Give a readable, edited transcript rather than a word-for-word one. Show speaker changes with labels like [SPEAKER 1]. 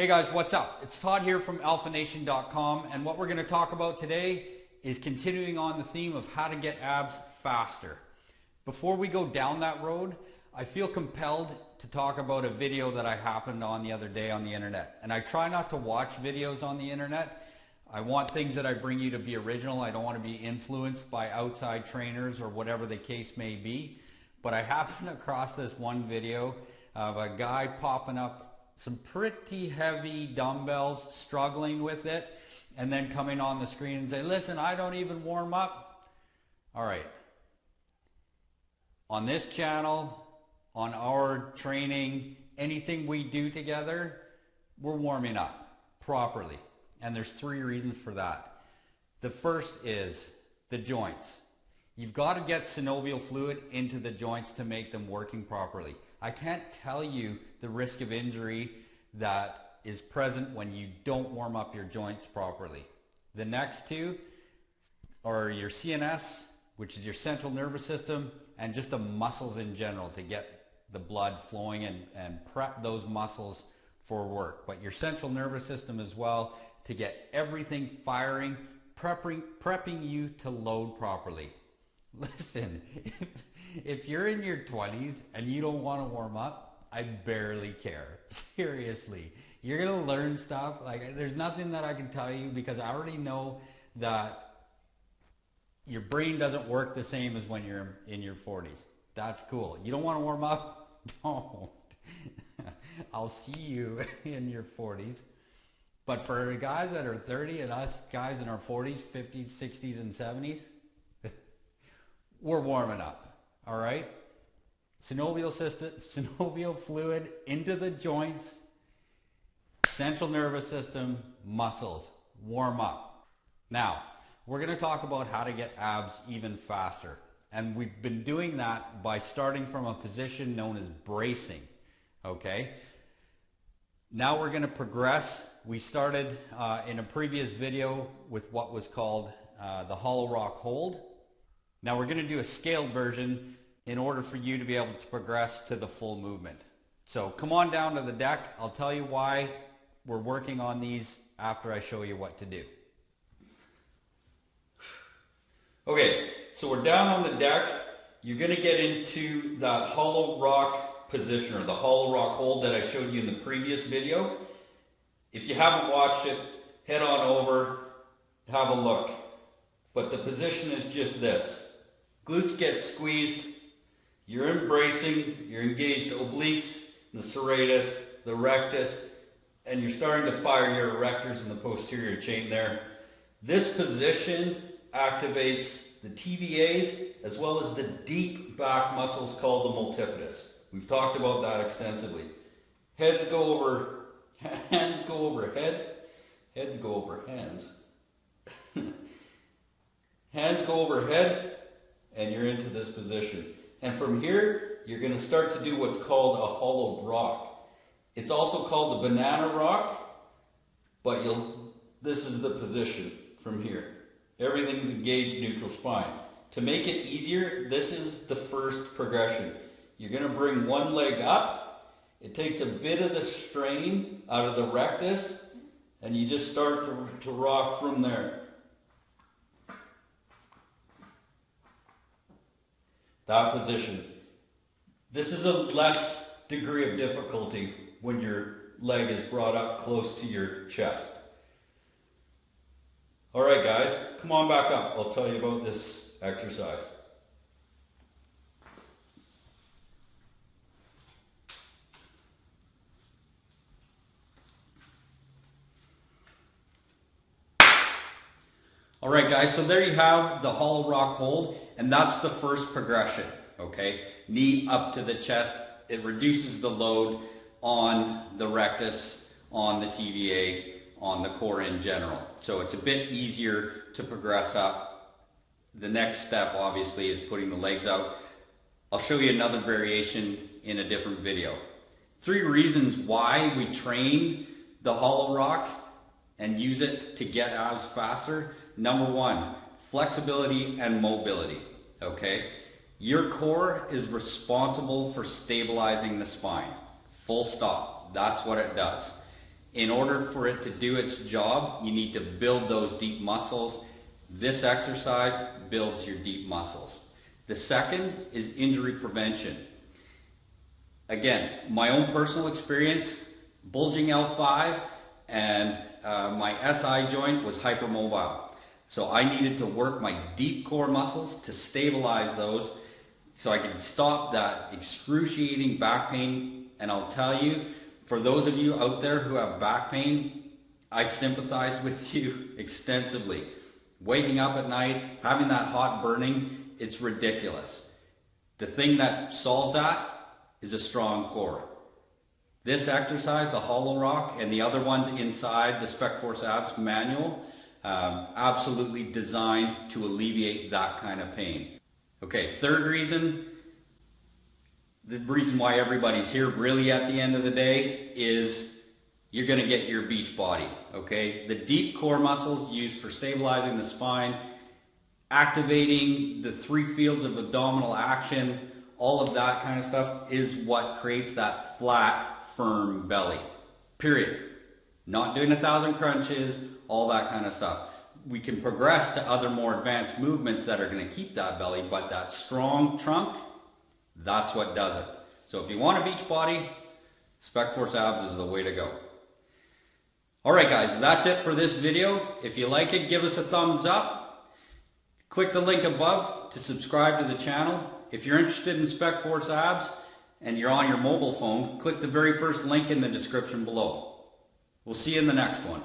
[SPEAKER 1] Hey guys, what's up? It's Todd here from alphanation.com, and what we're going to talk about today is continuing on the theme of how to get abs faster. Before we go down that road, I feel compelled to talk about a video that I happened on the other day on the internet. And I try not to watch videos on the internet. I want things that I bring you to be original. I don't want to be influenced by outside trainers or whatever the case may be. But I happened across this one video of a guy popping up some pretty heavy dumbbells, struggling with it, and then coming on the screen and say, listen, I don't even warm up. All right. On this channel, on our training, anything we do together, we're warming up properly. And there's three reasons for that. The first is the joints. You've got to get synovial fluid into the joints to make them working properly. I can't tell you the risk of injury that is present when you don't warm up your joints properly. The next two are your CNS, which is your central nervous system, and just the muscles in general to get the blood flowing and prep those muscles for work. But your central nervous system as well to get everything firing, prepping you to load properly. Listen, if you're in your 20s and you don't want to warm up, I barely care. Seriously. You're going to learn stuff. Like, there's nothing that I can tell you because I already know that your brain doesn't work the same as when you're in your 40s. That's cool. You don't want to warm up? Don't. I'll see you in your 40s. But for the guys that are 30 and us guys in our 40s, 50s, 60s, and 70s, we're warming up, all right? Synovial system, synovial fluid into the joints, central nervous system, muscles, warm up. Now, we're going to talk about how to get abs even faster. And we've been doing that by starting from a position known as bracing, okay? Now we're going to progress. We started in a previous video with what was called the hollow rock hold. Now we're going to do a scaled version in order for you to be able to progress to the full movement. So come on down to the deck. I'll tell you why we're working on these after I show you what to do. Okay, so we're down on the deck. You're going to get into that hollow rock position or the hollow rock hold that I showed you in the previous video. If you haven't watched it, head on over, have a look. But the position is just this. Glutes get squeezed, you're in bracing, you're engaged obliques, the serratus, the rectus, and you're starting to fire your erectors in the posterior chain there. This position activates the TVAs as well as the deep back muscles called the multifidus. We've talked about that extensively. Hands go over head, heads go over hands. Hands go over head, and you're into this position. And from here, you're going to start to do what's called a hollow rock. It's also called the banana rock, but this is the position from here. Everything's engaged neutral spine. To make it easier, this is the first progression. You're going to bring one leg up. It takes a bit of the strain out of the rectus, and you just start to rock from there. That position. This is a less degree of difficulty when your leg is brought up close to your chest. All right, guys, come on back up. I'll tell you about this exercise. All right, guys, so there you have the hollow rock hold, and that's the first progression, okay? Knee up to the chest. It reduces the load on the rectus, on the TVA, on the core in general. So it's a bit easier to progress up. The next step, obviously, is putting the legs out. I'll show you another variation in a different video. 3 reasons why we train the hollow rock and use it to get abs faster. Number 1, flexibility and mobility, okay? Your core is responsible for stabilizing the spine. Full stop. That's what it does. In order for it to do its job, you need to build those deep muscles. This exercise builds your deep muscles. The second is injury prevention. Again, my own personal experience, bulging L5 and my SI joint was hypermobile. So I needed to work my deep core muscles to stabilize those so I could stop that excruciating back pain. And I'll tell you, for those of you out there who have back pain, I sympathize with you extensively. Waking up at night, having that hot burning, it's ridiculous. The thing that solves that is a strong core. This exercise, the hollow rock, and the other ones inside the Spec Force Abs manual, absolutely designed to alleviate that kind of pain. Okay, third reason, the reason why everybody's here really at the end of the day is you're going to get your beach body, okay? The deep core muscles used for stabilizing the spine, activating the 3 fields of abdominal action, all of that kind of stuff is what creates that flat, firm belly, period. Not doing 1,000 crunches, all that kind of stuff. We can progress to other more advanced movements that are going to keep that belly, but that strong trunk, that's what does it. So if you want a beach body, Spec Force Abs is the way to go. Alright guys, that's it for this video. If you like it, give us a thumbs up. Click the link above to subscribe to the channel. If you're interested in Spec Force Abs and you're on your mobile phone, click the very first link in the description below. We'll see you in the next one.